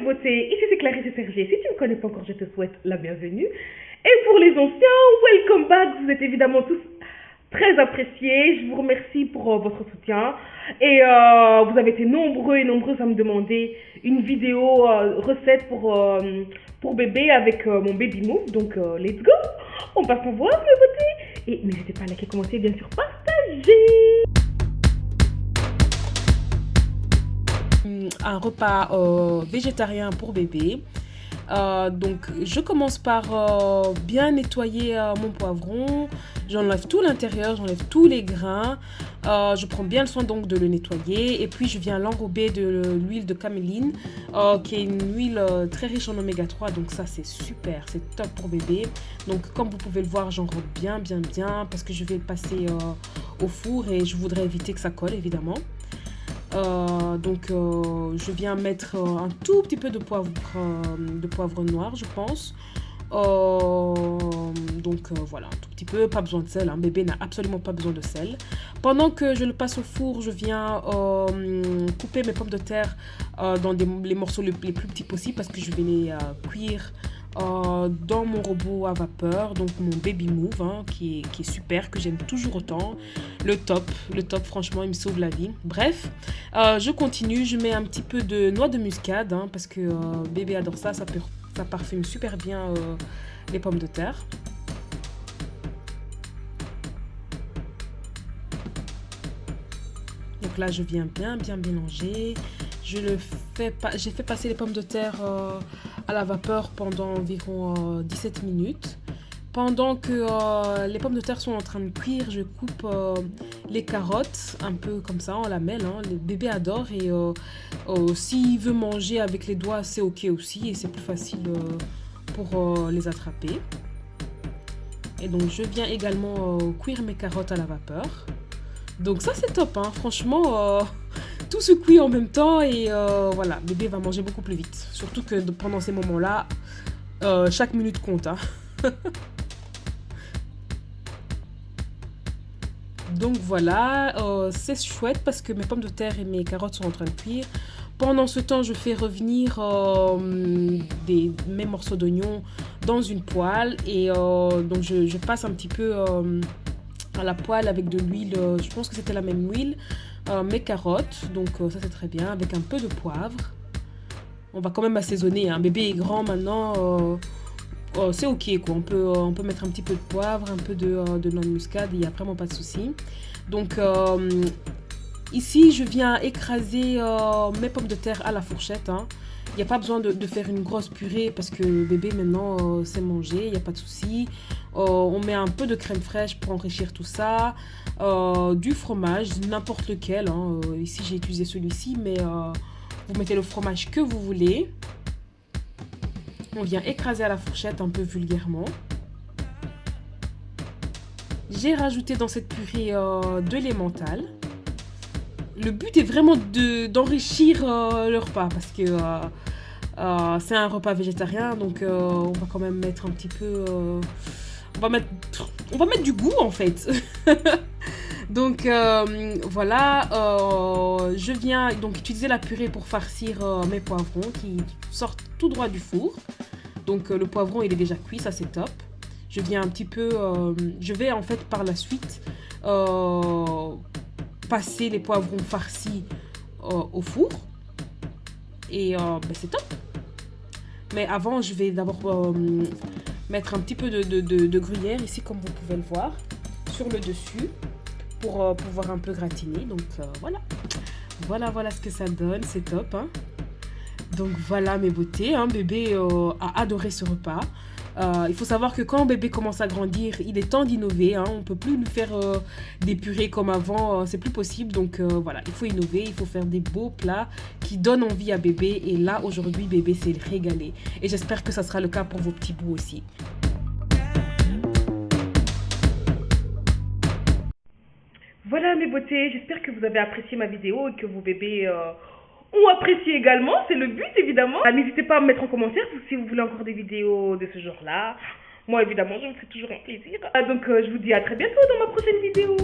beautés, ici c'est Clarisse et Sergé. Si tu ne me connais pas encore, je te souhaite la bienvenue. Et pour les anciens, welcome back. Vous êtes évidemment tous très appréciés. Je vous remercie pour votre soutien. Et vous avez été nombreux et nombreuses à me demander une vidéo recette pour bébé avec mon baby move. Donc let's go. On passe en voir mes beautés. Et n'hésitez pas à liker, commenter et bien sûr partager. Un repas végétarien pour bébé. Donc je commence par bien nettoyer mon poivron. J'enlève tout l'intérieur, j'enlève tous les grains. Je prends bien le soin donc de le nettoyer. Et puis je viens l'enrober de l'huile de caméline, qui est une huile très riche en oméga 3. Donc ça c'est super, c'est top pour bébé. Donc comme vous pouvez le voir, j'enrobe bien parce que je vais le passer au four et je voudrais éviter que ça colle évidemment. Je viens mettre un tout petit peu de poivre noir, je pense. Voilà, un tout petit peu, pas besoin de sel, hein. Bébé n'a absolument pas besoin de sel. Pendant que je le passe au four, je viens couper mes pommes de terre dans les morceaux les plus petits possibles parce que je vais les cuire dans mon robot à vapeur, donc mon baby move, hein, qui est super, que j'aime toujours autant. Le top franchement il me sauve la vie. Bref, je continue, je mets un petit peu de noix de muscade, hein, parce que bébé adore ça, ça parfume super bien les pommes de terre. Donc là je viens bien mélanger. J'ai fait passer les pommes de terre à la vapeur pendant environ 17 minutes. Pendant que les pommes de terre sont en train de cuire, je coupe les carottes, un peu comme ça, en lamelles, hein. Le bébé adore et s'il veut manger avec les doigts, c'est ok aussi et c'est plus facile pour les attraper. Et donc je viens également cuire mes carottes à la vapeur. Donc ça c'est top, hein. Franchement, tout se cuit en même temps et voilà, bébé va manger beaucoup plus vite. Surtout que pendant ces moments-là, chaque minute compte, hein. Donc voilà, c'est chouette parce que mes pommes de terre et mes carottes sont en train de cuire. Pendant ce temps, je fais revenir mes morceaux d'oignon dans une poêle et donc je passe un petit peu à la poêle avec de l'huile, je pense que c'était la même huile, mes carottes, donc ça c'est très bien, avec un peu de poivre. On va quand même assaisonner, hein. Bébé est grand maintenant, c'est ok quoi, on peut mettre un petit peu de poivre, un peu de noix de muscade, il n'y a vraiment pas de souci. Donc ici je viens écraser mes pommes de terre à la fourchette, hein. Il n'y a pas besoin de faire une grosse purée parce que bébé maintenant sait manger, il n'y a pas de souci. On met un peu de crème fraîche pour enrichir tout ça, du fromage, n'importe lequel, hein. Ici j'ai utilisé celui-ci, mais vous mettez le fromage que vous voulez. On vient écraser à la fourchette un peu vulgairement. J'ai rajouté dans cette purée de l'emmental. Le but est vraiment d'enrichir le repas parce que c'est un repas végétarien, donc on va quand même mettre un petit peu... on va mettre du goût en fait. Donc voilà, je viens donc utiliser la purée pour farcir mes poivrons qui sortent tout droit du four. Donc le poivron il est déjà cuit, ça c'est top. Je viens un petit peu, je vais en fait par la suite passer les poivrons farcis au four et c'est top. Mais avant je vais d'abord mettre un petit peu de gruyère ici comme vous pouvez le voir sur le dessus pour pouvoir un peu gratiner. Donc voilà ce que ça donne, c'est top, hein. Donc voilà mes beautés, hein. Bébé a adoré ce repas. Il faut savoir que quand bébé commence à grandir, il est temps d'innover, hein. On ne peut plus lui faire des purées comme avant, c'est plus possible. Donc voilà, il faut innover, il faut faire des beaux plats qui donnent envie à bébé. Et là, aujourd'hui, bébé s'est régalé. Et j'espère que ça sera le cas pour vos petits bouts aussi. Voilà mes beautés, j'espère que vous avez apprécié ma vidéo et que vos bébés ont apprécié également, c'est le but évidemment. N'hésitez pas à me mettre en commentaire si vous voulez encore des vidéos de ce genre-là. Moi évidemment, je me ferai toujours un plaisir. Donc je vous dis à très bientôt dans ma prochaine vidéo.